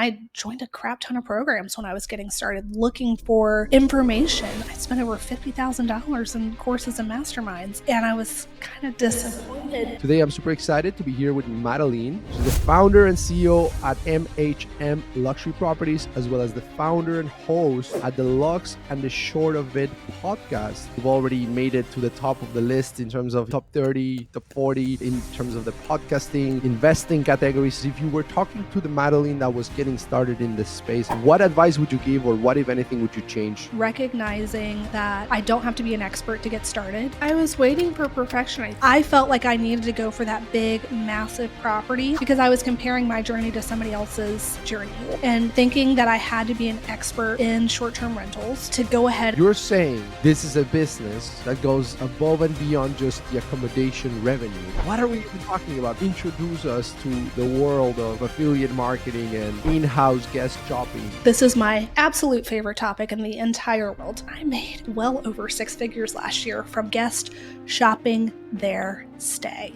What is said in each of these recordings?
I joined a crap ton of programs when I was getting started looking for information. I spent over $50,000 in courses and masterminds, and I was kind of disappointed. Today, I'm super excited to be here with Madeleine. She's the founder and CEO at MHM Luxury Properties, as well as the founder and host at the Lux and the Short of It podcast. We've already made it to the top of the list in terms of top 30, top 40, in terms of the podcasting, investing categories. If you were talking to the Madeleine that was getting started in this space, what advice would you give, or what, if anything, would you change? Recognizing that I don't have to be an expert to get started. I was waiting for perfection. I felt like I needed to go for that big, massive property because I was comparing my journey to somebody else's journey and thinking that I had to be an expert in short-term rentals to go ahead. You're saying this is a business that goes above and beyond just the accommodation revenue. What are we even talking about? Introduce us to the world of affiliate marketing and in-house guest shopping. This is my absolute favorite topic in the entire world. I made well over 6 figures last year from guest shopping their stay.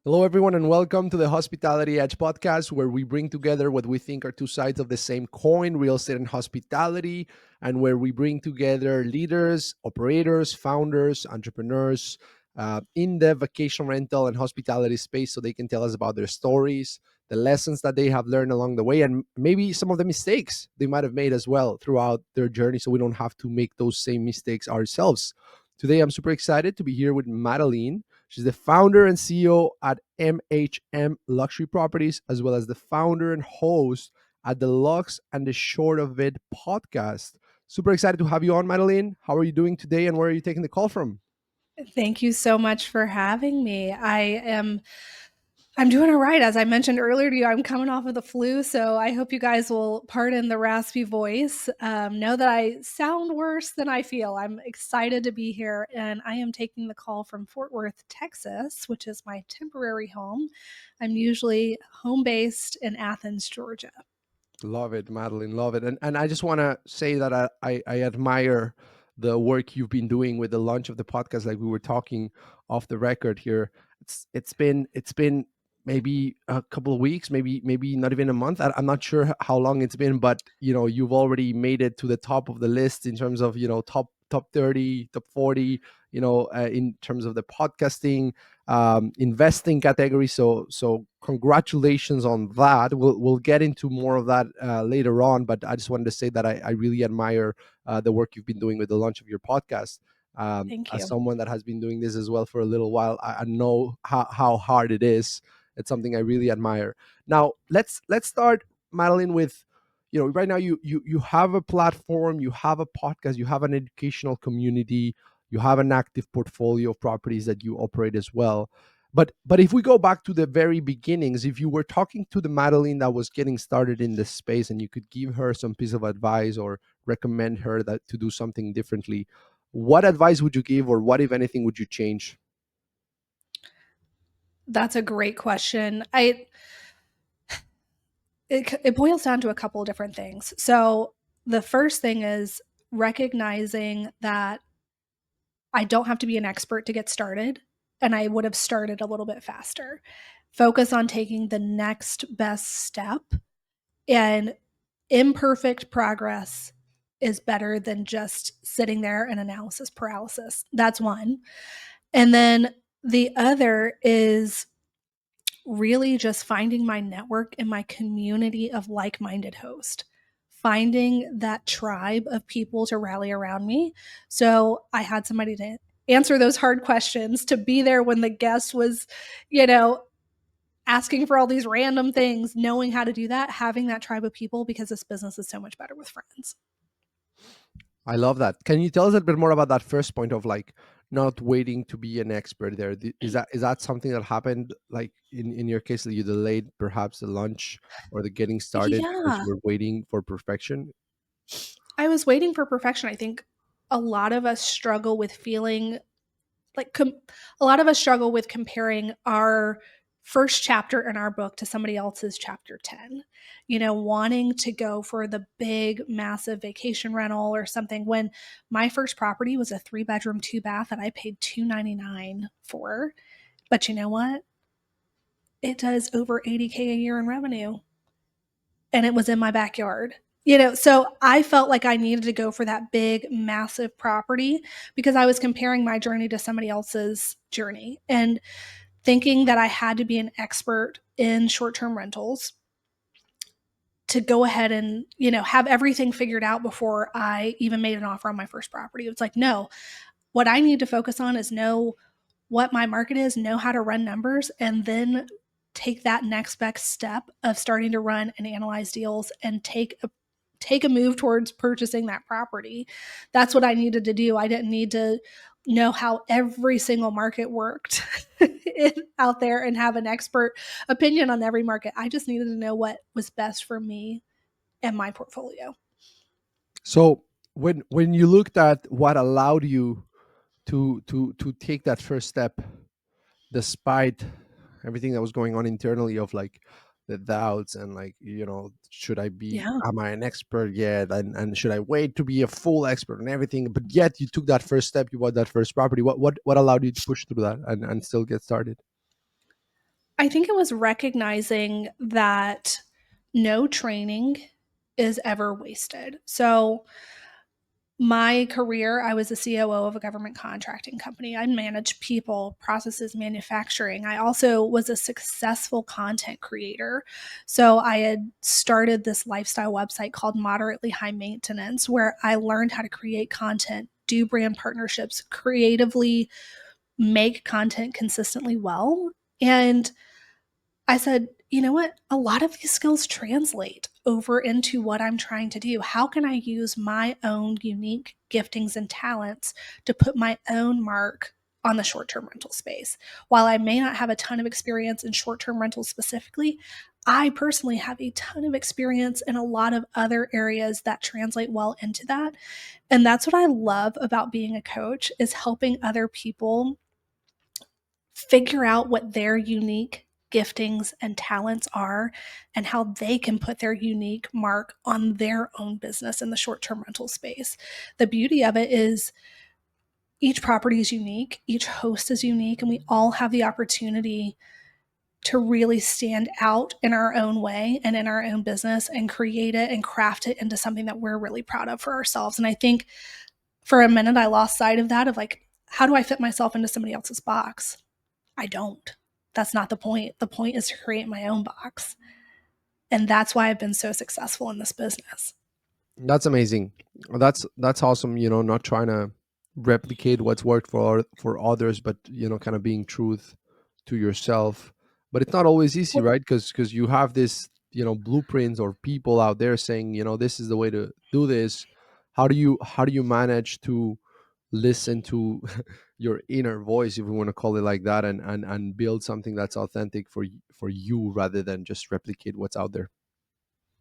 Hello, everyone, and welcome to the Hospitality Edge podcast, where we bring together what we think are two sides of the same coin, real estate and hospitality, and where we bring together leaders, operators, founders, entrepreneurs in the vacation rental and hospitality space so they can tell us about their stories, the lessons that they have learned along the way, and maybe some of the mistakes they might have made as well throughout their journey, so we don't have to make those same mistakes ourselves. Today, I'm super excited to be here with Madeleine. She's the founder and CEO at MHM Luxury Properties, as well as the founder and host at the Lux and the Short of It podcast. Super excited to have you on, Madeleine. How are you doing today, and where are you taking the call from? Thank you so much for having me. I'm doing all right. As I mentioned earlier to you, I'm coming off of the flu, so I hope you guys will pardon the raspy voice. Know that I sound worse than I feel. I'm excited to be here, and I am taking the call from Fort Worth, Texas, which is my temporary home. I'm usually home-based in Athens, Georgia. Love it, Madeleine. Love it. And I just want to say that I admire the work you've been doing with the launch of the podcast. Like we were talking off the record here. It's been maybe a couple of weeks, maybe not even a month. I'm not sure how long it's been, but you've already made it to the top of the list in terms of top 30, top 40, in terms of the podcasting, investing category. So congratulations on that. We'll get into more of that later on, but I just wanted to say that I really admire the work you've been doing with the launch of your podcast. Thank you. As someone that has been doing this as well for a little while, I know how hard it is. It's something I really admire. Now let's start, Madeleine, with right now you have a platform, you have a podcast, you have an educational community, you have an active portfolio of properties that you operate as well. But if we go back to the very beginnings, if you were talking to the Madeleine that was getting started in this space and you could give her some piece of advice or recommend her that to do something differently, what advice would you give, or what, if anything, would you change? That's a great question. It boils down to a couple of different things. So the first thing is recognizing that I don't have to be an expert to get started, and I would have started a little bit faster. Focus on taking the next best step, and imperfect progress is better than just sitting there and analysis paralysis. That's one. And then the other is really just finding my network and my community of like-minded hosts, finding that tribe of people to rally around me. So I had somebody to answer those hard questions, to be there when the guest was, asking for all these random things, knowing how to do that, having that tribe of people, because this business is so much better with friends. I love that. Can you tell us a bit more about that first point of like not waiting to be an expert there? Is that something that happened, like in your case, that you delayed perhaps the lunch or the getting started because Yeah, you were waiting for perfection? I was waiting for perfection. I think a lot of us struggle with feeling like a lot of us struggle with comparing our first chapter in our book to somebody else's chapter 10, wanting to go for the big massive vacation rental or something, when my first property was a 3-bedroom 2-bath that I paid $299 for. But you know what? it does over 80K a year in revenue. And it was in my backyard. So I felt like I needed to go for that big, massive property because I was comparing my journey to somebody else's journey and thinking that I had to be an expert in short term rentals to go ahead and, have everything figured out before I even made an offer on my first property. It's like, no, what I need to focus on is know what my market is, know how to run numbers, and then take that next best step of starting to run and analyze deals and take a move towards purchasing that property. That's what I needed to do. I didn't need to know how every single market worked out there and have an expert opinion on every market. I just needed to know what was best for me and my portfolio. So when you looked at what allowed you to take that first step, despite everything that was going on internally of like the doubts and like, should I be, Yeah. am I an expert yet, and should I wait to be a full expert and everything, but yet you took that first step, you bought that first property. What allowed you to push through that and still get started? I think it was recognizing that no training is ever wasted. So, my career, I was a COO of a government contracting company. I managed people, processes, manufacturing. I also was a successful content creator. So I had started this lifestyle website called Moderately High Maintenance, where I learned how to create content, do brand partnerships, creatively make content consistently well. And I said, you know what? A lot of these skills translate over into what I'm trying to do. How can I use my own unique giftings and talents to put my own mark on the short term rental space? While I may not have a ton of experience in short term rentals specifically, I personally have a ton of experience in a lot of other areas that translate well into that. And that's what I love about being a coach is helping other people figure out what their unique giftings and talents are and how they can put their unique mark on their own business in the short-term rental space. The beauty of it is each property is unique, each host is unique, and we all have the opportunity to really stand out in our own way and in our own business and create it and craft it into something that we're really proud of for ourselves. And I think for a minute I lost sight of that, of like, how do I fit myself into somebody else's box? I don't. That's not the point. The point is to create my own box. And that's why I've been so successful in this business. That's amazing. That's awesome. Not trying to replicate what's worked for others, but kind of being truth to yourself. But it's not always easy, Well, right? Because you have this blueprints or people out there saying this is the way to do this. How do you manage to listen to your inner voice, if we want to call it like that, and build something that's authentic for you rather than just replicate what's out there?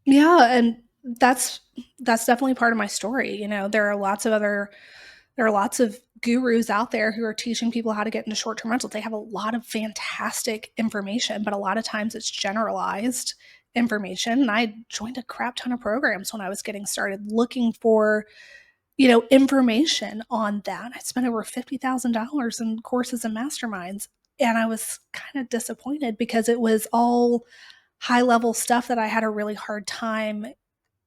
yeah, and that's definitely part of my story. There are lots of gurus out there who are teaching people how to get into short-term rentals. They have a lot of fantastic information, but a lot of times it's generalized information. And I joined a crap ton of programs when I was getting started looking for information on that. I spent over $50,000 in courses and masterminds, and I was kind of disappointed because it was all high level stuff that I had a really hard time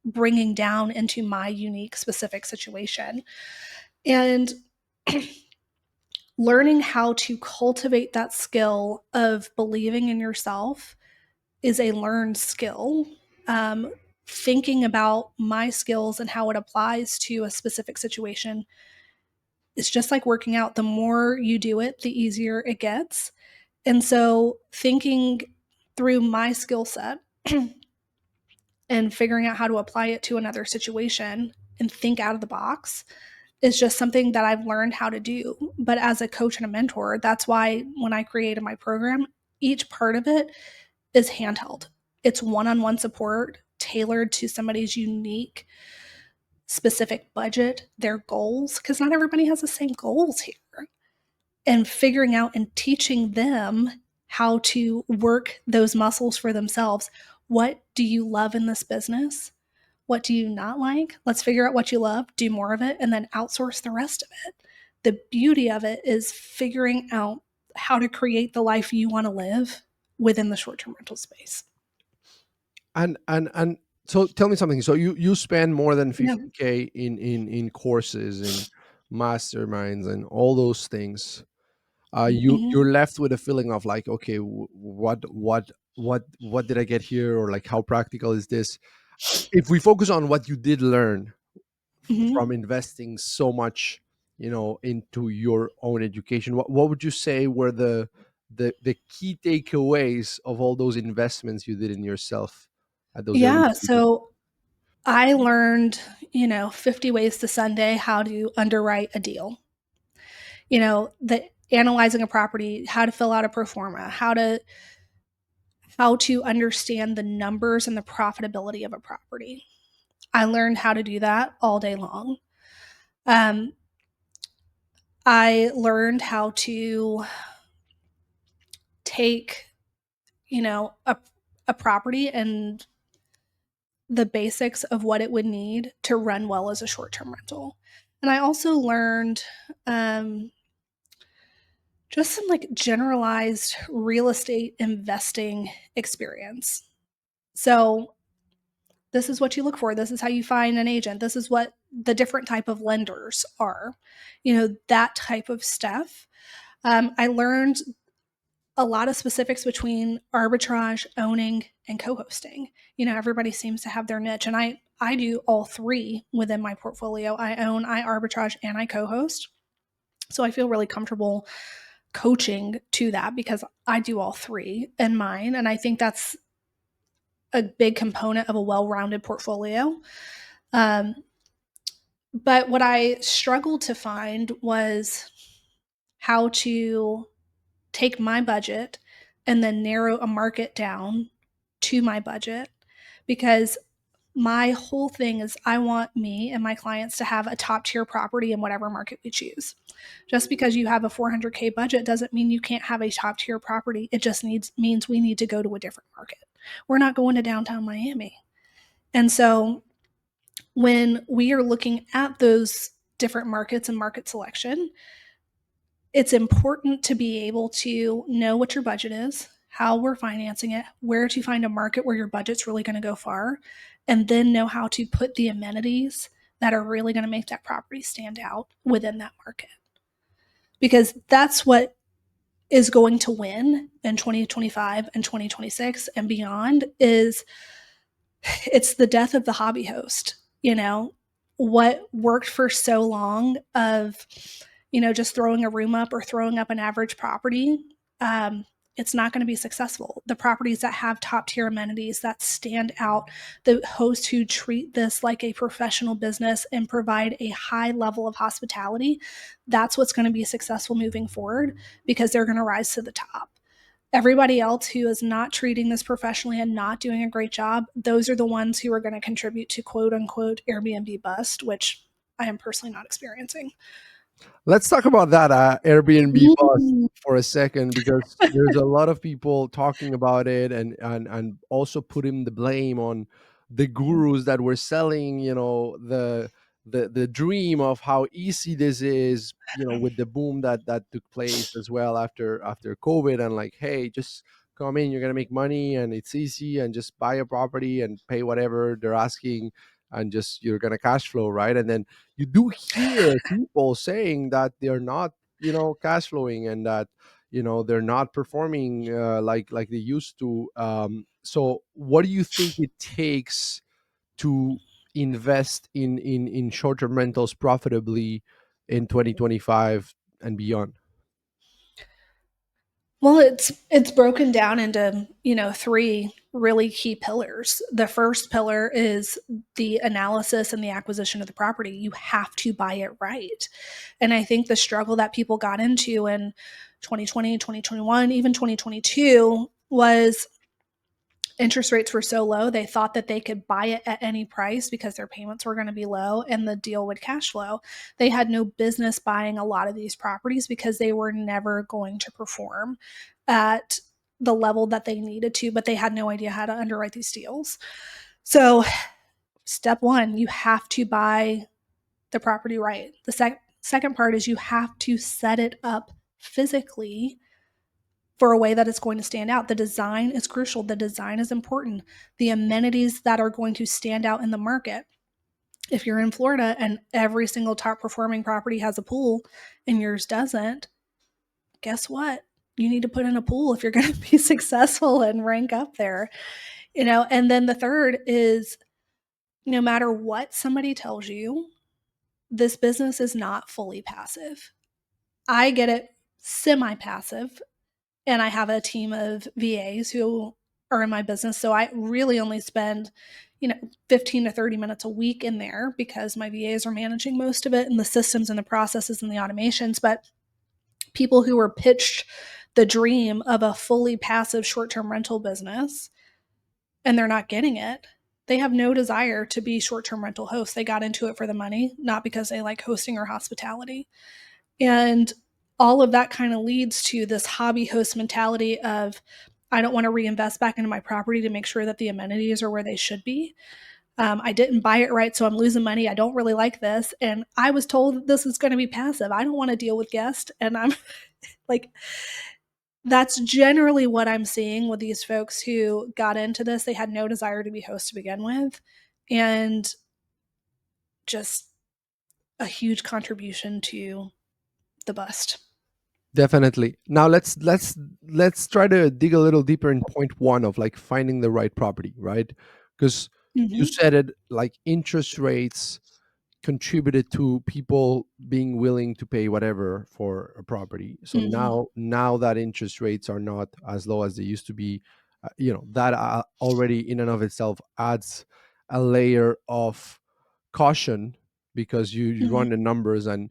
bringing down into my unique specific situation. And learning how to cultivate that skill of believing in yourself is a learned skill. Um, Thinking about my skills and how it applies to a specific situation, it's just like working out. The more you do it, the easier it gets. And so, thinking through my skill set and figuring out how to apply it to another situation and think out of the box is just something that I've learned how to do. But as a coach and a mentor, that's why when I created my program, each part of it is handheld. It's one on one support tailored to somebody's unique, specific budget, their goals, because not everybody has the same goals here. And figuring out and teaching them how to work those muscles for themselves. What do you love in this business? What do you not like? Let's figure out what you love, do more of it, and then outsource the rest of it. The beauty of it is figuring out how to create the life you want to live within the short-term rental space. And so tell me something. So you spend more than Yeah. 50K in courses and masterminds and all those things. Mhm. You're left with a feeling of like, okay, what did I get here, or like how practical is this? If we focus on what you did learn Mhm. from investing so much, into your own education, what would you say were the key takeaways of all those investments you did in yourself at those early Yeah, stages? so I learned, 50 ways to Sunday how to underwrite a deal. The analyzing a property, how to fill out a pro forma, how to understand the numbers and the profitability of a property. I learned how to do that all day long. Um, I learned how to take, a property and the basics of what it would need to run well as a short-term rental. And I also learned um, just some like generalized real estate investing experience. So this is what you look for. This is how you find an agent. This is what the different type of lenders are. That type of stuff. I learned a lot of specifics between arbitrage, owning, and co-hosting. Everybody seems to have their niche, and I do all three within my portfolio. I own, I arbitrage, and I co-host. So I feel really comfortable coaching to that because I do all three in mine, and I think that's a big component of a well-rounded portfolio. Um, but what I struggled to find was how to take my budget and then narrow a market down to my budget, because my whole thing is I want me and my clients to have a top tier property in whatever market we choose. Just because you have a 400K budget doesn't mean you can't have a top tier property. It just means we need to go to a different market. We're not going to downtown Miami. And so when we are looking at those different markets and market selection, it's important to be able to know what your budget is, how we're financing it, where to find a market where your budget's really going to go far, and then know how to put the amenities that are really going to make that property stand out within that market. Because that's what is going to win in 2025 and 2026 and beyond is it's the death of the hobby host. What worked for so long of just throwing a room up or throwing up an average property, um, it's not going to be successful. The properties that have top tier amenities that stand out, the hosts who treat this like a professional business and provide a high level of hospitality, that's what's going to be successful moving forward because they're going to rise to the top. Everybody else who is not treating this professionally and not doing a great job, those are the ones who are going to contribute to quote unquote Airbnb bust, which I am personally not experiencing. Let's talk about that Airbnb bust Mm. for a second, because there's a lot of people talking about it, and also putting the blame on the gurus that were selling, the dream of how easy this is, with the boom that took place as well after COVID, and like, hey, just come in, you're gonna make money, and it's easy, and just buy a property and pay whatever they're asking, and just you're gonna cash flow, right? And then you do hear people saying that they're not, cash flowing, and that, they're not performing like they used to. So what do you think it takes to invest in short-term rentals profitably in 2025 and beyond? Well, it's broken down into, three really key pillars. The first pillar is the analysis and the acquisition of the property. You have to buy it right. And I think the struggle that people got into in 2020, 2021, even 2022 was interest rates were so low, they thought that they could buy it at any price because their payments were going to be low and the deal would cash flow. They had no business buying a lot of these properties because they were never going to perform at the level that they needed to, but they had no idea how to underwrite these deals. So, step one, you have to buy the property right. The second part is you have to set it up physically for a way that it's going to stand out. The design is crucial. The design is important. The amenities that are going to stand out in the market. If you're in Florida and every single top performing property has a pool and yours doesn't, guess what? You need to put in a pool if you're going to be successful and rank up there. And then the third is, no matter what somebody tells you, this business is not fully passive. I get it semi-passive, and I have a team of VAs who are in my business. So I really only spend, 15 to 30 minutes a week in there because my VAs are managing most of it, and the systems and the processes and the automations. But people who were pitched the dream of a fully passive short-term rental business and they're not getting it, they have no desire to be short-term rental hosts. They got into it for the money, not because they like hosting or hospitality. And all of that kind of leads to this hobby host mentality of, I don't want to reinvest back into my property to make sure that the amenities are where they should be. I didn't buy it right, so I'm losing money. I don't really like this. And I was told that this is going to be passive. I don't want to deal with guests. And I'm like, that's generally what I'm seeing with these folks who got into this. They had no desire to be hosts to begin with. And just a huge contribution to the bust. Definitely. Now let's try to dig a little deeper in point one of like finding the right property, right? Because you Mm-hmm. said it, like interest rates contributed to people being willing to pay whatever for a property. So Mm-hmm. now that interest rates are not as low as they used to be, that already in and of itself adds a layer of caution, because you Mm-hmm. run the numbers and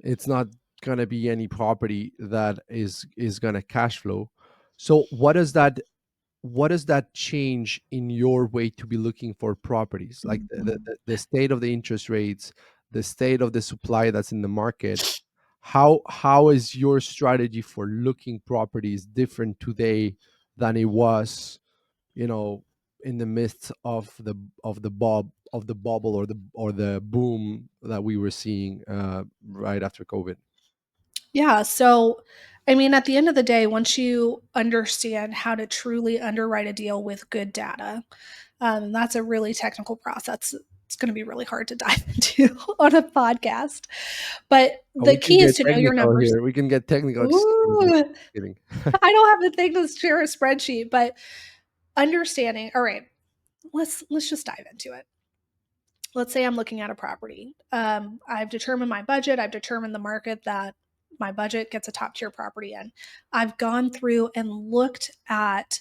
it's not going to be any property that is going to cash flow. So what does that change in your way to be looking for properties, like the state of the interest rates, the state of the supply that's in the market? How is your strategy for looking properties different today than it was, you know in the midst of the bubble, or the boom that we were seeing right after COVID? Yeah. So, I mean, at the end of the day, once you understand how to truly underwrite a deal with good data, that's a really technical process. It's going to be really hard to dive into on a podcast. But the We can key is get to know your technical numbers. here. We can get technical. Just kidding. Ooh, Kidding. I don't have the thing to share a spreadsheet, but understanding. All right, let's just dive into it. Let's say I'm looking at a property. I've determined my budget. I've determined the market that my budget gets a top tier property in. I've gone through and looked at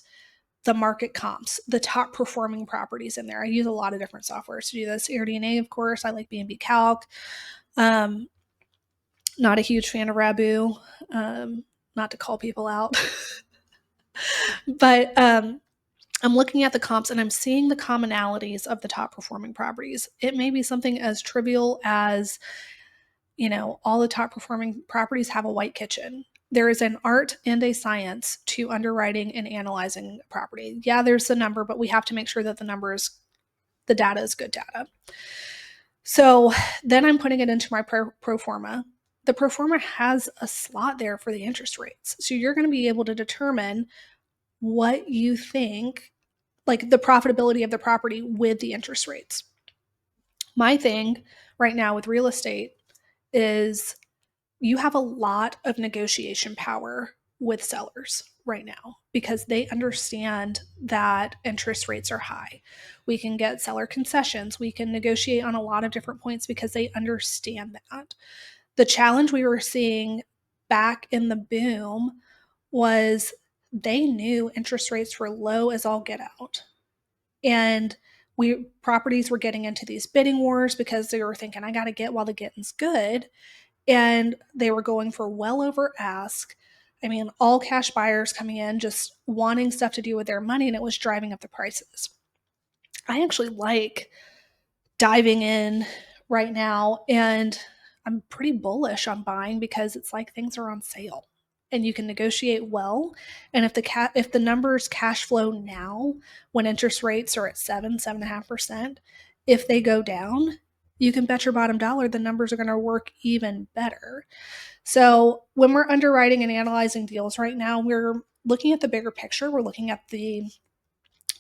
the market comps, the top performing properties in there. I use a lot of different softwares to do this. AirDNA, of course. I like B&B Calc. Um, Not a huge fan of Rabu. Not to call people out, but I'm looking at the comps and I'm seeing the commonalities of the top performing properties. It may be something as trivial as, all the top performing properties have a white kitchen. There is an art and a science to underwriting and analyzing a property. Yeah, there's the number, but we have to make sure that the data is good data. So then I'm putting it into my pro forma. The pro forma has a slot there for the interest rates. So you're going to be able to determine what you think, like the profitability of the property with the interest rates. My thing right now with real estate is you have a lot of negotiation power with sellers right now because they understand that interest rates are high. We can get seller concessions. We can negotiate on a lot of different points because they understand that. The challenge we were seeing back in the boom was they knew interest rates were low as all get out. And properties were getting into these bidding wars because they were thinking, I got to get while the getting's good, and they were going for well over ask. I mean, all cash buyers coming in just wanting stuff to do with their money, and it was driving up the prices. I actually like diving in right now, and I'm pretty bullish on buying because it's like things are on sale and you can negotiate well. And if the numbers cash flow now when interest rates are at 7.5%, if they go down, you can bet your bottom dollar the numbers are going to work even better. So when we're underwriting and analyzing deals right now, we're looking at the bigger picture. We're looking at the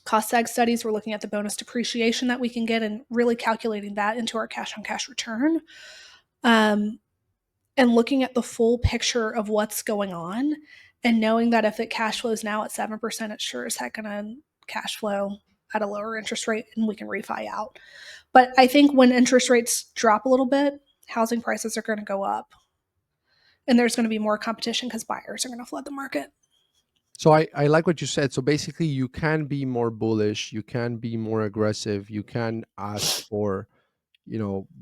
cost seg studies. We're looking at the bonus depreciation that we can get and really calculating that into our cash on cash return. And looking at the full picture of what's going on and knowing that if it cash flows now at 7%, it's sure as heck going to cash flow at a lower interest rate and we can refi out. But I think when interest rates drop a little bit, housing prices are going to go up and there's going to be more competition because buyers are going to flood the market. So I like what you said. So basically, you can be more bullish, you can be more aggressive, you can ask for,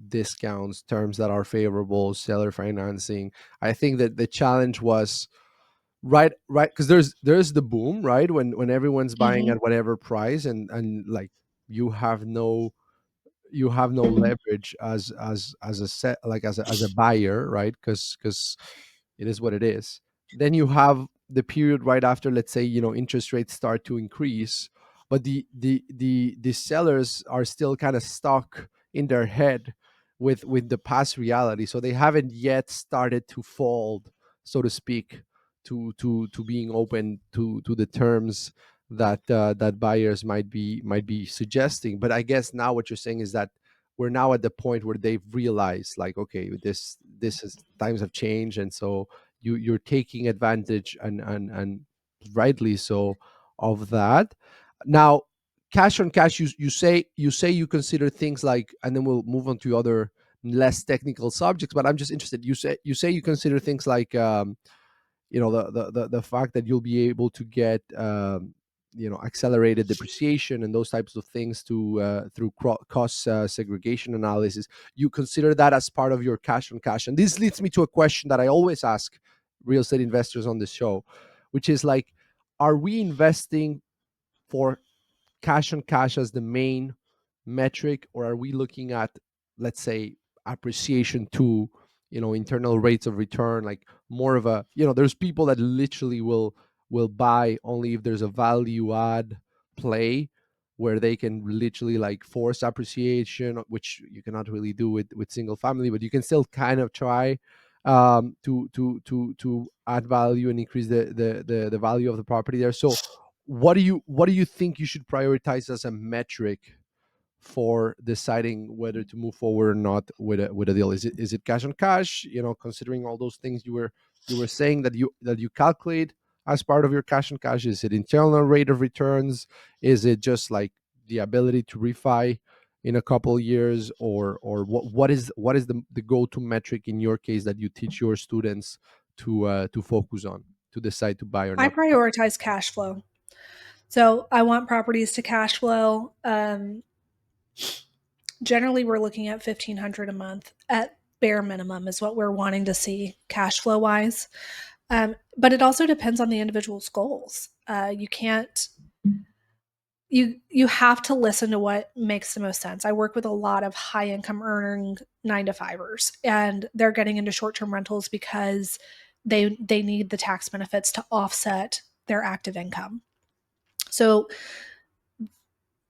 discounts, terms that are favorable, seller financing. I think that the challenge was right, because there's the boom, right, when everyone's buying Mm-hmm. at whatever price, and like you have no you have no leverage as a set, like as a buyer, right? Because it is what it is. Then you have the period right after, let's say, interest rates start to increase, but the sellers are still kind of stuck in their head with the past reality, so they haven't yet started to fold, so to speak, to being open to the terms that buyers might be suggesting. But I guess now what you're saying is that we're now at the point where they've realized, like, okay, this is, times have changed, and so you're taking advantage, and rightly so, of that. Now, cash on cash, you say you consider things like, and then we'll move on to other less technical subjects, but I'm just interested. You say you consider things like, the fact that you'll be able to get, accelerated depreciation and those types of things through cost segregation analysis. You consider that as part of your cash on cash, and this leads me to a question that I always ask real estate investors on this show, which is like, are we investing for cash on cash as the main metric, or are we looking at, let's say, appreciation to, internal rates of return, like more of a, there's people that literally will buy only if there's a value add play, where they can literally like force appreciation, which you cannot really do with single family, but you can still kind of try, to add value and increase the value of the property there. So what do you think you should prioritize as a metric for deciding whether to move forward or not with a deal? Is it cash on cash? Considering all those things you were saying that you calculate as part of your cash on cash. Is it internal rate of returns? Is it just like the ability to refi in a couple years, or what is the go-to metric in your case that you teach your students to focus on to decide to buy or I not to buy? prioritize cash flow. So I want properties to cash flow. Generally, we're looking at 1,500 a month at bare minimum is what we're wanting to see cash flow wise. But it also depends on the individual's goals. You can't you have to listen to what makes the most sense. I work with a lot of high income earning 9 to 5ers, and they're getting into short term rentals because they need the tax benefits to offset their active income. So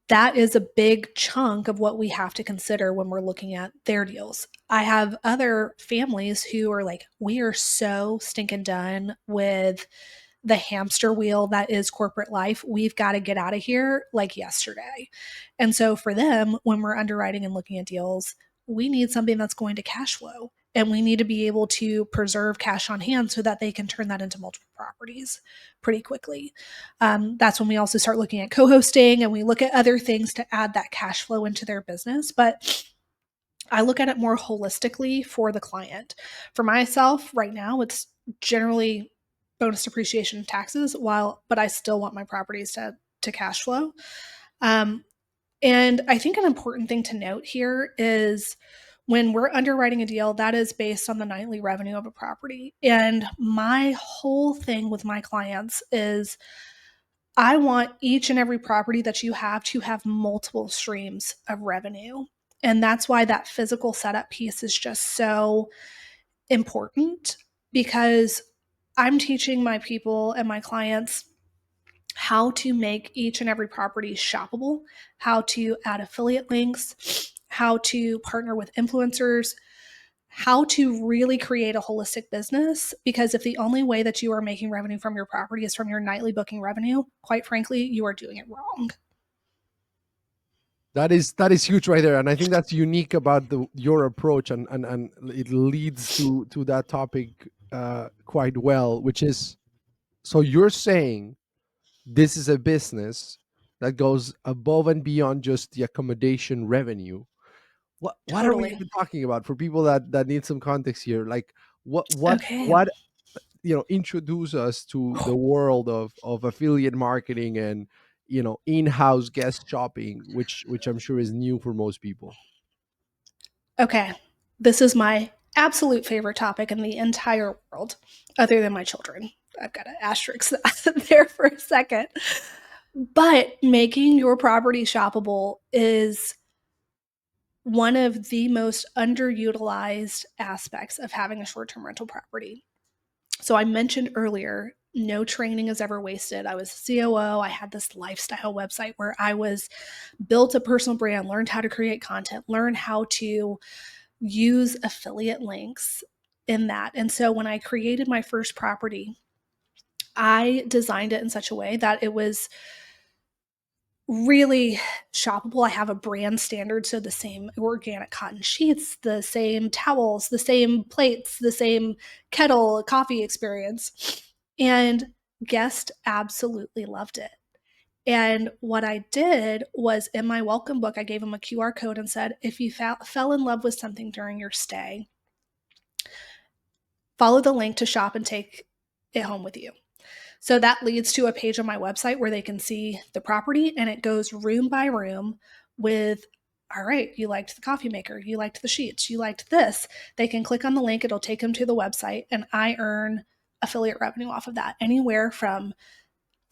that is a big chunk of what we have to consider when we're looking at their deals. I have other families who are like, we are so stinking done with the hamster wheel that is corporate life. We've got to get out of here like yesterday. And so for them, when we're underwriting and looking at deals, we need something that's going to cash flow. And we need to be able to preserve cash on hand so that they can turn that into multiple properties pretty quickly. That's when we also start looking at co-hosting and we look at other things to add that cash flow into their business. But I look at it more holistically for the client. For myself, right now, it's generally bonus depreciation and taxes, but I still want my properties to cash flow. Um, and I think an important thing to note here is when we're underwriting a deal, that is based on the nightly revenue of a property. And my whole thing with my clients is I want each and every property that you have to have multiple streams of revenue. And that's why that physical setup piece is just so important, because I'm teaching my people and my clients how to make each and every property shoppable, how to add affiliate links, how to partner with influencers, how to really create a holistic business, because if the only way that you are making revenue from your property is from your nightly booking revenue, quite frankly, you are doing it wrong. That is huge right there, and I think that's unique about your approach, and it leads to that topic quite well, which is, so you're saying this is a business that goes above and beyond just the accommodation revenue. What are we Totally. even talking about for people that need some context here? Like what what Okay. what introduce us to the world of affiliate marketing and in-house guest shopping, which I'm sure is new for most people. Okay. This is my absolute favorite topic in the entire world, other than my children. I've got to asterisk that there for a second. But making your property shoppable is one of the most underutilized aspects of having a short term rental property. So, I mentioned earlier, no training is ever wasted. I was a COO. I had this lifestyle website where I was built a personal brand, learned how to create content, learned how to use affiliate links in that. And so when I created my first property, I designed it in such a way that it was really shoppable. I have a brand standard, so the same organic cotton sheets, the same towels, the same plates, the same kettle, coffee experience. And guests absolutely loved it. And what I did was in my welcome book, I gave them a QR code and said, if you fell in love with something during your stay, follow the link to shop and take it home with you. So that leads to a page on my website where they can see the property, and it goes room by room with, all right, you liked the coffee maker, you liked the sheets, you liked this. They can click on the link, it'll take them to the website, and I earn affiliate revenue off of that, anywhere from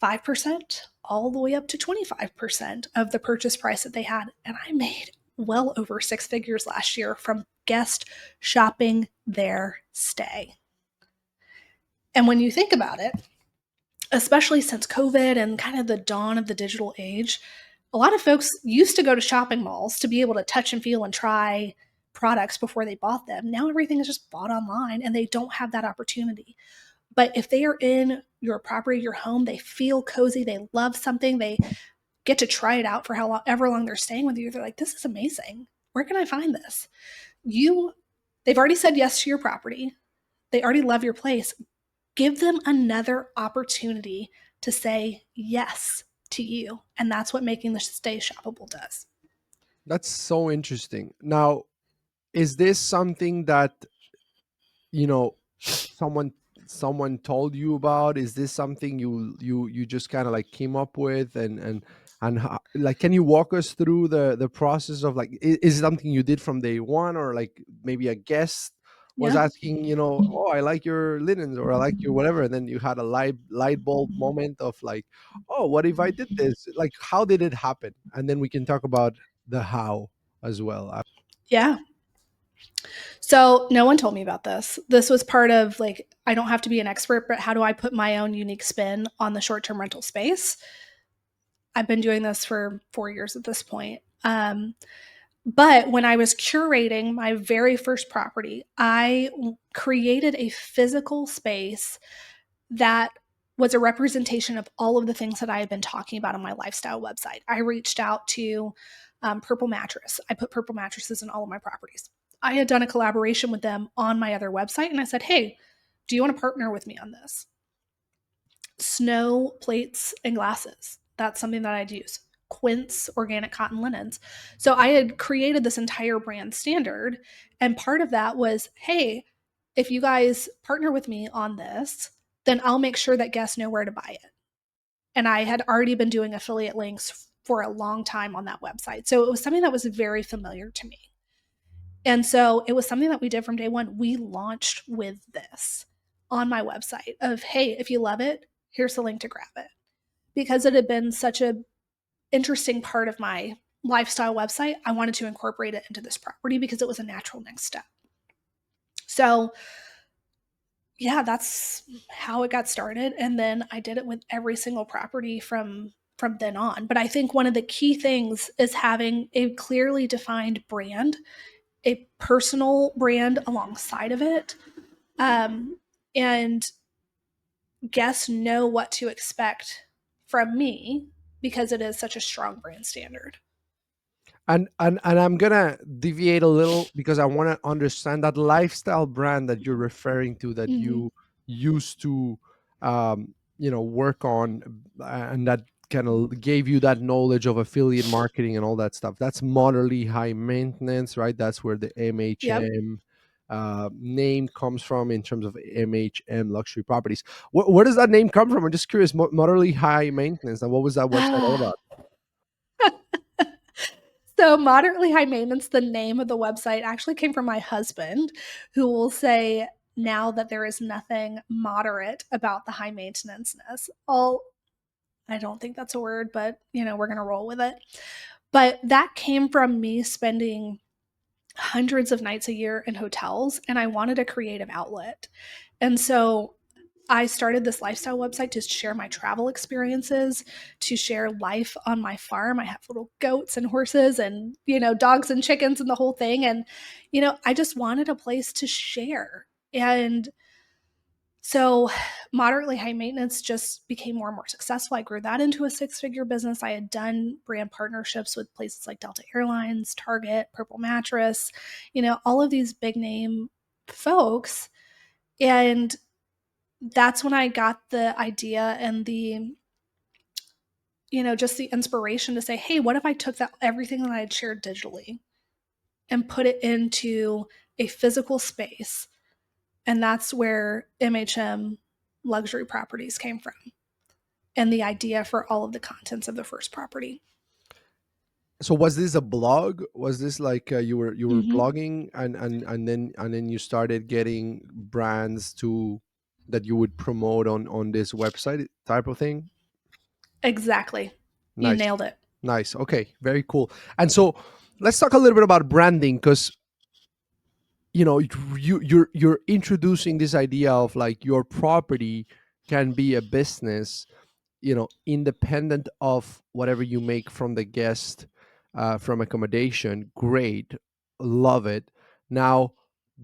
5% all the way up to 25% of the purchase price that they had. And I made well over six figures last year from guest shopping their stay. And when you think about it, especially since COVID and kind of the dawn of the digital age, a lot of folks used to go to shopping malls to be able to touch and feel and try products before they bought them. Now everything is just bought online and they don't have that opportunity. But if they are in your property, your home, they feel cozy, they love something, they get to try it out for however long they're staying with you, they're like, this is amazing. Where can I find this? You, they've already said yes to your property. They already love your place. Give them another opportunity to say yes to you. And that's what making the stay shoppable does. That's so interesting. Now, is this something that you know someone someone told you about? Is this something you just kind of like came up with, and like, can you walk us through the process of, like, is it something you did from day one, or like maybe a guest was Yeah. asking, oh, I like your linens, or I like your whatever, and then you had a light bulb moment of like, oh, what if I did this? Like, how did it happen? And then we can talk about the how as well. Yeah. So no one told me about this. This was part of, like, I don't have to be an expert, but how do I put my own unique spin on the short term rental space? I've been doing this for 4 years at this point. But when I was curating my very first property, I created a physical space that was a representation of all of the things that I had been talking about on my lifestyle website. I reached out to Purple Mattress. I put Purple Mattresses in all of my properties. I had done a collaboration with them on my other website, and I said, hey, do you want to partner with me on this? Snow plates and glasses. That's something that I'd use. Quince organic cotton linens. So I had created this entire brand standard. And part of that was, hey, if you guys partner with me on this, then I'll make sure that guests know where to buy it. And I had already been doing affiliate links for a long time on that website. So it was something that was very familiar to me. And so it was something that we did from day one. We launched with this on my website of, hey, if you love it, here's the link to grab it. Because it had been such a interesting part of my lifestyle website, I wanted to incorporate it into this property because it was a natural next step. So yeah, that's how it got started. And then I did it with every single property from then on. But I think one of the key things is having a clearly defined brand a personal brand alongside of it. And guests know what to expect from me because it is such a strong brand standard. And I'm gonna deviate a little because I want to understand that lifestyle brand that you're referring to, that Mm-hmm. you used to work on, and that kind of gave you that knowledge of affiliate marketing and all that stuff. That's moderately high maintenance, right? That's where the Yep. MHM name comes from, in terms of MHM luxury properties. Where does that name come from? I'm just curious. Moderately high maintenance, and what was that website all about? So, moderately high maintenance, the name of the website actually came from my husband, who will say now that there is nothing moderate about the high maintenanceness. I don't think that's a word, but we're going to roll with it. But that came from me spending hundreds of nights a year in hotels, and I wanted a creative outlet. And so I started this lifestyle website to share my travel experiences, to share life on my farm. I have little goats and horses and, dogs and chickens and the whole thing. And, I just wanted a place to share. And so moderately high maintenance just became more and more successful. I grew that into a six-figure business. I had done brand partnerships with places like Delta Airlines, Target, Purple Mattress, all of these big name folks. And that's when I got the idea and just the inspiration to say, hey, what if I took that everything that I had shared digitally and put it into a physical space? And that's where MHM luxury properties came from, and the idea for all of the contents of the first property. So was this a blog? Was this like you were Mm-hmm. blogging, and then you started getting brands to that you would promote on this website type of thing? Exactly. You Nice. nailed it. Nice. Okay, very cool. And so let's talk a little bit about branding, because you're introducing this idea of like your property can be a business, independent of whatever you make from the guest, from accommodation. Great, love it. Now,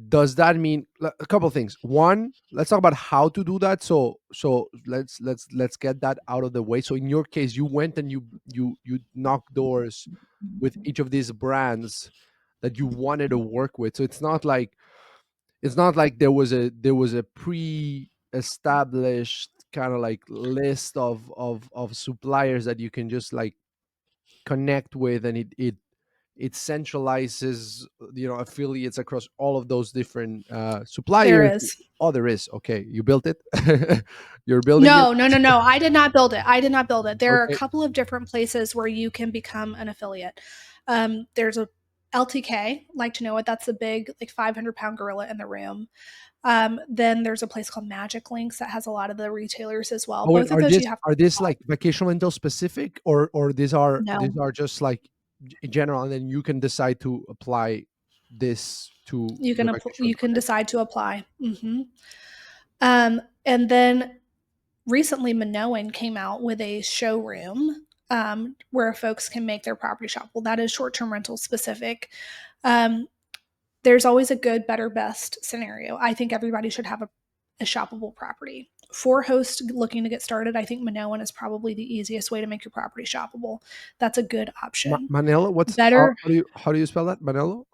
does that mean a couple of things? One, let's talk about how to do that. So let's get that out of the way. So in your case, you went and you knocked doors with each of these brands that you wanted to work with. So it's not like there was a pre-established kind of like list of suppliers that you can just like connect with, and it centralizes affiliates across all of those different There suppliers. is. Oh, there is. Okay, you built it. You're building it. No, no, no, no. I did not build it. I did not build it. There are a Okay. couple of different places where you can become an affiliate. There's a LTK, like to know it. That's a big, like 500-pound gorilla in the room. Then there's a place called Magic Links that has a lot of the retailers as well. Oh, wait, Both of are those this you have to are this apply. like vacation rental specific, or these are No, just like general, and then you can decide to apply this to the vacation you rental? can Okay. decide to apply. And then recently, Minoan came out with a showroom where folks can make their property shoppable. That is short-term rental specific. Um, there's always a good, better, best scenario. I think everybody should have a shoppable property. For hosts looking to get started, I think Minoan is probably the easiest way to make your property shoppable. That's a good option. Manello, Better how do you spell that? Manello?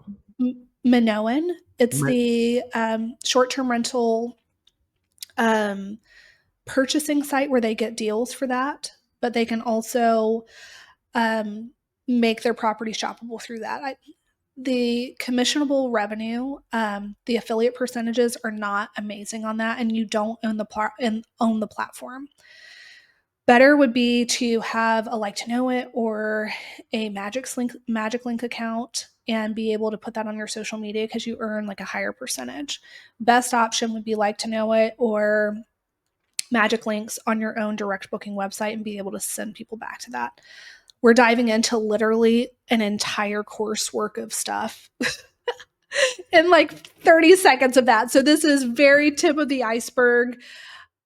Minoan. It's Ma- the short-term rental um, purchasing site where they get deals for that, but they can also um, make their property shoppable through that. The commissionable revenue, the affiliate percentages are not amazing on that, and you don't own the platform. Better would be to have a like to know it or a magic link account and be able to put that on your social media because you earn like a higher percentage. Best option would be like to know it or magic links on your own direct booking website and be able to send people back to that. We're diving into literally an entire coursework of stuff in like 30 seconds of that. So this is very tip of the iceberg.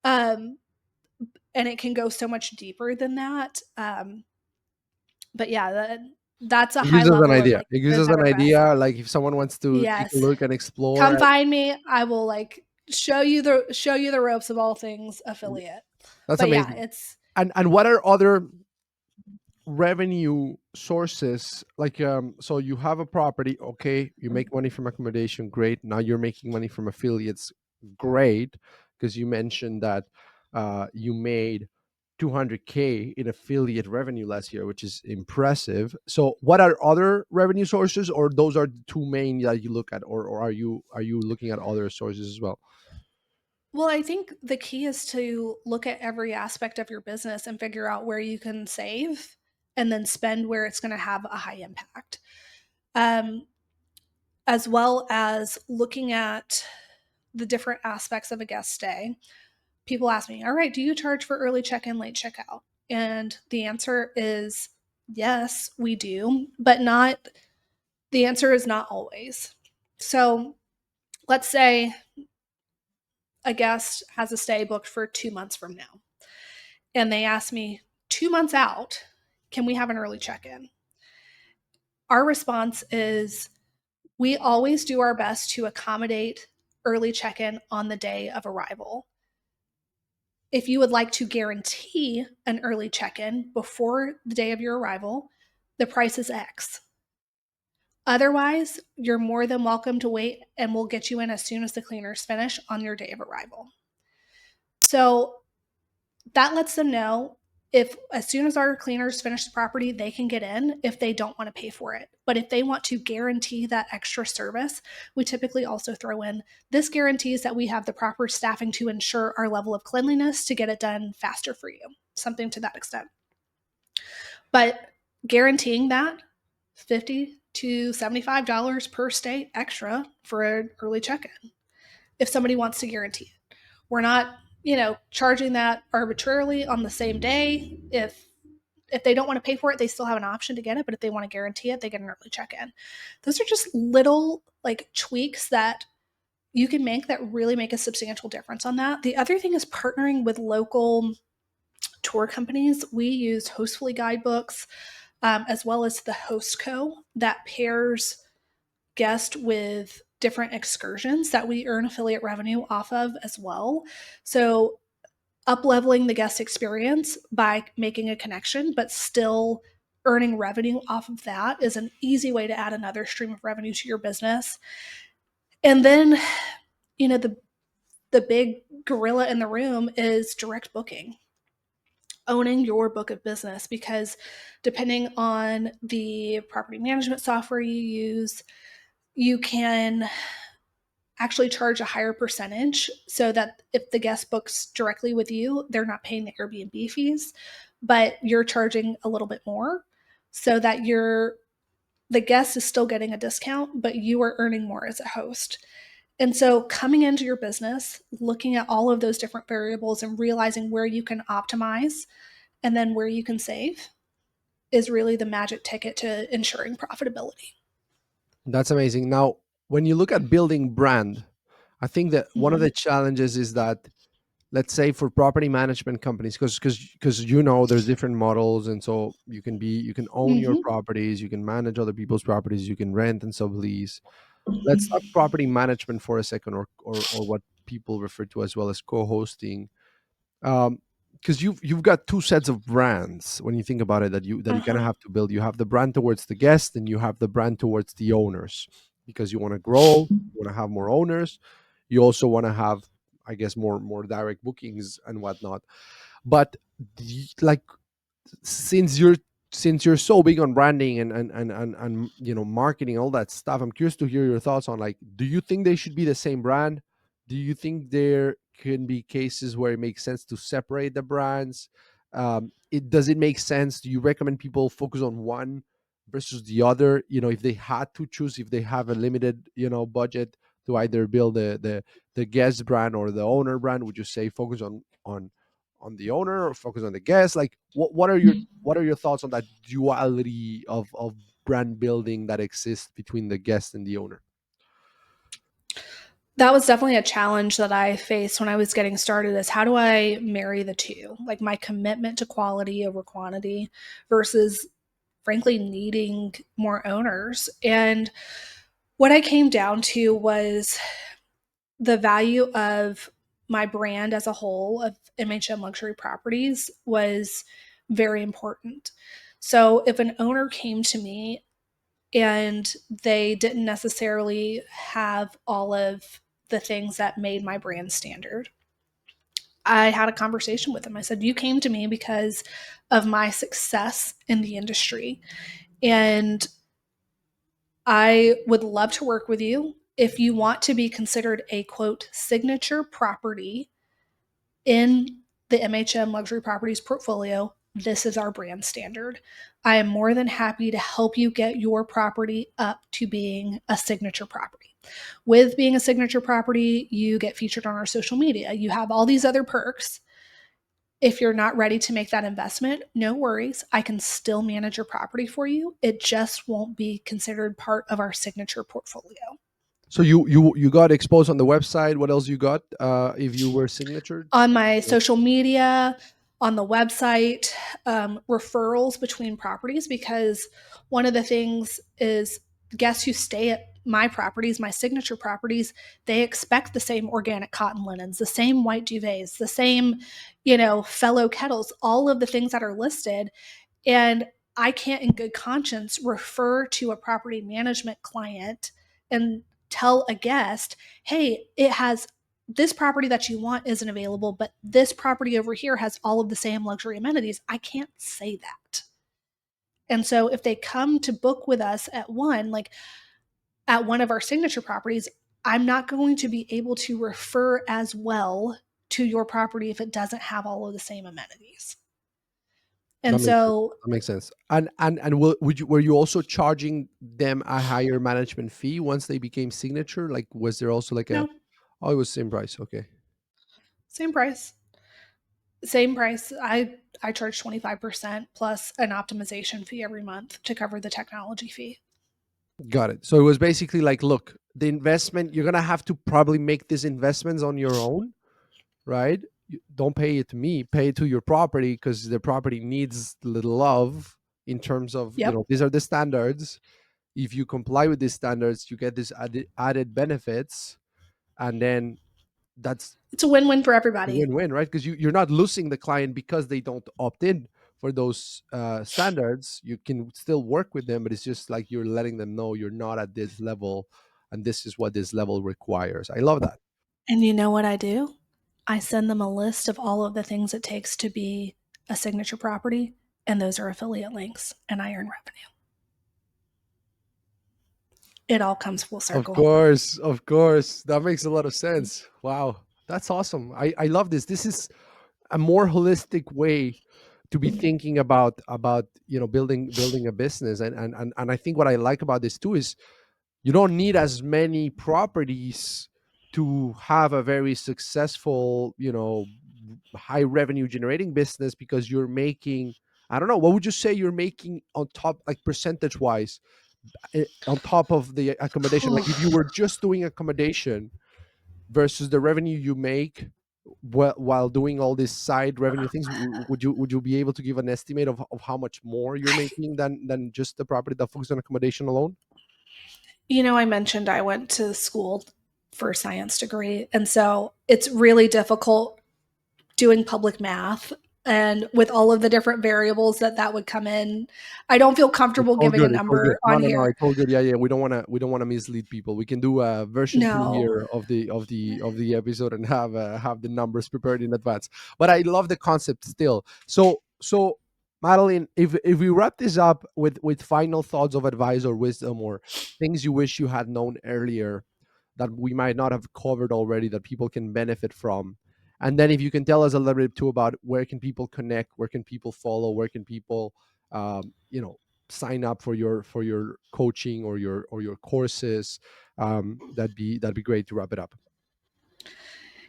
Um, and it can go so much deeper than that. But yeah, That's a It high gives us an level of idea. like It gives good, us an better, best. idea. Like if someone wants to take a Yes. look and explore. Come find me. I will like show you the ropes of all things affiliate. That's But yeah, amazing. it's And what are other revenue sources, like so you have a property, okay, you make money from accommodation, great. Now you're making money from affiliates, great, because you mentioned that you made 200K in affiliate revenue last year, which is impressive. So what are other revenue sources, or those are the two main that you look at, or are you looking at other sources as well? well, I think the key is to look at every aspect of your business and figure out where you can save and then spend where it's going to have a high impact. Um, as well as looking at the different aspects of a guest stay. People ask me, all right, do you charge for early check in, late checkout? And the answer is yes, we do, but not, the answer is not always. So let's say a guest has a stay booked for 2 months from now, and they ask me 2 months out, can we have an early check in? Our response is we always do our best to accommodate early check in on the day of arrival. If you would like to guarantee an early check in before the day of your arrival, the price is X. Otherwise, you're more than welcome to wait and we'll get you in as soon as the cleaners finish on your day of arrival. So that lets them know if as soon as our cleaners finish the property, they can get in if they don't want to pay for it. But if they want to guarantee that extra service, we typically also throw in this guarantees that we have the proper staffing to ensure our level of cleanliness to get it done faster for you, something to that extent. But guaranteeing that 50 to $75 per stay extra for an early check-in if somebody wants to guarantee it. We're not, charging that arbitrarily on the same day. If they don't want to pay for it, they still have an option to get it, but if they want to guarantee it, they get an early check-in. Those are just little like tweaks that you can make that really make a substantial difference on that. The other thing is partnering with local tour companies. We use Hostfully guidebooks, as well as the Hostco that pairs guest with different excursions that we earn affiliate revenue off of as well. So up leveling the guest experience by making a connection, but still earning revenue off of that is an easy way to add another stream of revenue to your business. And then, the big gorilla in the room is direct booking, owning your book of business, because depending on the property management software you use, you can actually charge a higher percentage so that if the guest books directly with you, they're not paying the Airbnb fees, but you're charging a little bit more so that the guest is still getting a discount, but you are earning more as a host. And so coming into your business, looking at all of those different variables and realizing where you can optimize and then where you can save is really the magic ticket to ensuring profitability. That's amazing. Now, when you look at building brand, I think that one of Mm-hmm. the challenges is that, let's say for property management companies, because there's different models, and so you can own your Mm-hmm. properties, you can manage other people's properties, you can rent and sublease. Let's talk property management for a second, or what people refer to as well as co-hosting. Because you've got two sets of brands when you think about it, that you kind of Uh-huh. have to build. You have the brand towards the guest, and you have the brand towards the owners, because you want to grow, you want to have more owners, you also want to have, I guess, more direct bookings and whatnot. But like, since you're so big on branding and marketing, all that stuff, I'm curious to hear your thoughts on, like, do you think they should be the same brand? Do you think there can be cases where it makes sense to separate the brands? It make sense? Do you recommend people focus on one versus the other? If they had to choose, if they have a limited budget to either build the guest brand or the owner brand, would you say focus on the owner or focus on the guest? Like, what are your thoughts on that duality of brand building that exists between the guest and the owner? That was definitely a challenge that I faced when I was getting started, is how do I marry the two? Like my commitment to quality over quantity versus frankly needing more owners. And what I came down to was the value of my brand as a whole of MHM Luxury Properties was very important. So if an owner came to me and they didn't necessarily have all of the things that made my brand standard, I had a conversation with them. I said, "You came to me because of my success in the industry, and I would love to work with you. If you want to be considered a quote signature property in the MHM Luxury Properties portfolio, this is our brand standard. I am more than happy to help you get your property up to being a signature property. With being a signature property, you get featured on our social media. You have all these other perks. If you're not ready to make that investment, no worries. I can still manage your property for you. It just won't be considered part of our signature portfolio." So you got exposed on the website. What else you got? If you were signatured. On my social media, on the website, referrals between properties, because one of the things is guests who stay at my properties, my signature properties, they expect the same organic cotton linens, the same white duvets, the same, fellow kettles, all of the things that are listed. And I can't, in good conscience, refer to a property management client and tell a guest, "Hey, it has this property that you want isn't available, but this property over here has all of the same luxury amenities." I can't say that. And so if they come to book with us at one of our signature properties, I'm not going to be able to refer as well to your property if it doesn't have all of the same amenities. That And makes sense. so, That makes sense. And would you were you also charging them a higher management fee once they became signature? Like, was there also like a? no, Oh, it was same price. Okay, same price. Same price. I charge 25% plus an optimization fee every month to cover the technology fee. got it. So it was basically like, look, the investment you're gonna have to probably make these investments on your own, right? Don't pay it to me. Pay it to your property because the property needs the love in terms of Yep. these are the standards. If you comply with these standards, you get these added benefits, and then that's It's a win-win for a everybody. win-win, right? Because you're not losing the client because they don't opt in for those standards. You can still work with them, but it's just like you're letting them know you're not at this level, and this is what this level requires. I love that. And you know what I do? I send them a list of all of the things it takes to be a signature property, and those are affiliate links, and I earn revenue. It all comes full circle. Of course, that makes a lot of sense. Wow, that's awesome. I love this. This is a more holistic way to be thinking about building a business, and I think what I like about this too is you don't need as many properties to have a very successful high revenue generating business because you're making, I don't know, what would you say you're making on top, like percentage wise, on top of the accommodation? Like if you were just doing accommodation versus the revenue you make while doing all these side revenue things, would you be able to give an estimate of how much more you're making than just the property that focuses on accommodation alone? I mentioned I went to school for a science degree, and so it's really difficult doing public math, and with all of the different variables that would come in, I don't feel It's comfortable all giving a good. It's all good. number No, on no, no. here. It's all good. Yeah, yeah. We don't wanna mislead people. We can do a version two No. here of the episode and have the numbers prepared in advance. But I love the concept still. So Madeline, if we wrap this up with final thoughts of advice or wisdom or things you wish you had known earlier that we might not have covered already that people can benefit from. And then if you can tell us a little bit too about where can people connect, where can people follow, where can people um, you know sign up for your coaching or your courses, that'd be great to wrap it up.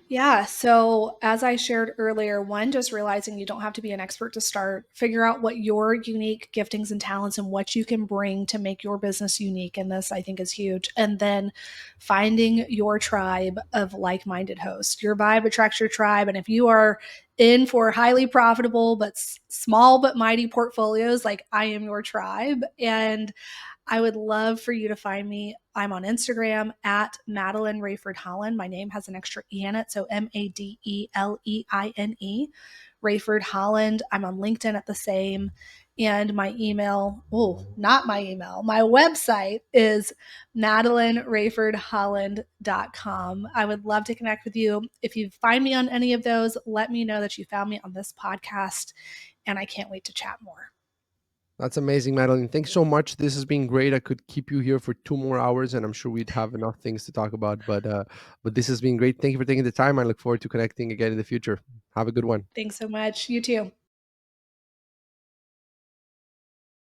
Yeah. So, as I shared earlier, one, just realizing you don't have to be an expert to start, figure out what your unique giftings and talents and what you can bring to make your business unique. And this, I think, is huge. And then finding your tribe of like minded hosts. Your vibe attracts your tribe. And if you are in for highly profitable, but small but mighty portfolios, like I am your tribe. And I would love for you to find me. I'm on Instagram at Madeleine Raiford-Holland. My name has an extra E in it, so Madeleine Raiford-Holland. I'm on LinkedIn at the same. And my email, not my email, my website is madeleinerayfordholland.com. I would love to connect with you. If you find me on any of those, let me know that you found me on this podcast, and I can't wait to chat more. That's amazing, Madeline. Thanks so much. This has been great. I could keep you here for 2 more hours, and I'm sure we'd have enough things to talk about. But this has been great. Thank you for taking the time. I look forward to connecting again in the future. Have a good one. Thanks so much. You too.